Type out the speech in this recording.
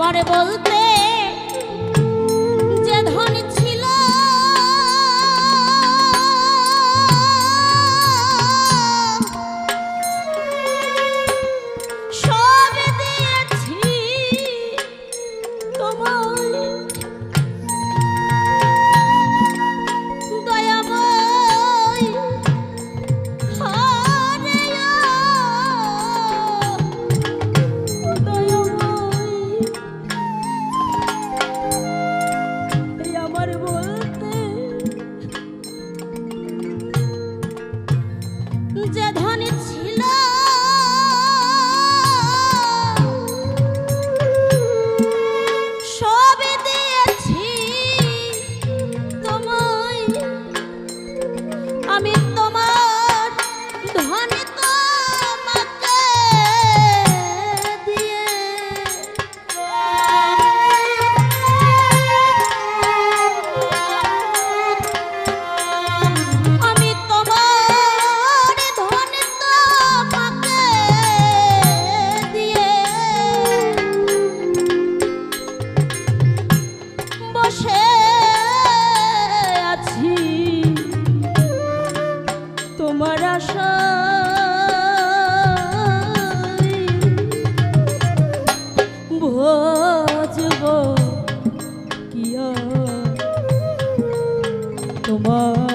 আমার বলতে যে ধন ছিল সব দিয়েছি তোমায় দয়াময় যে ধনী ছিল সবই দিয়েছি তোমায় আমি তোমার ধনী তোমাকে দিয়ে আমি তোমার ধনী তোমাকে দিয়ে বসে আছি তোমার আশায় ভজব কি আর তোমায়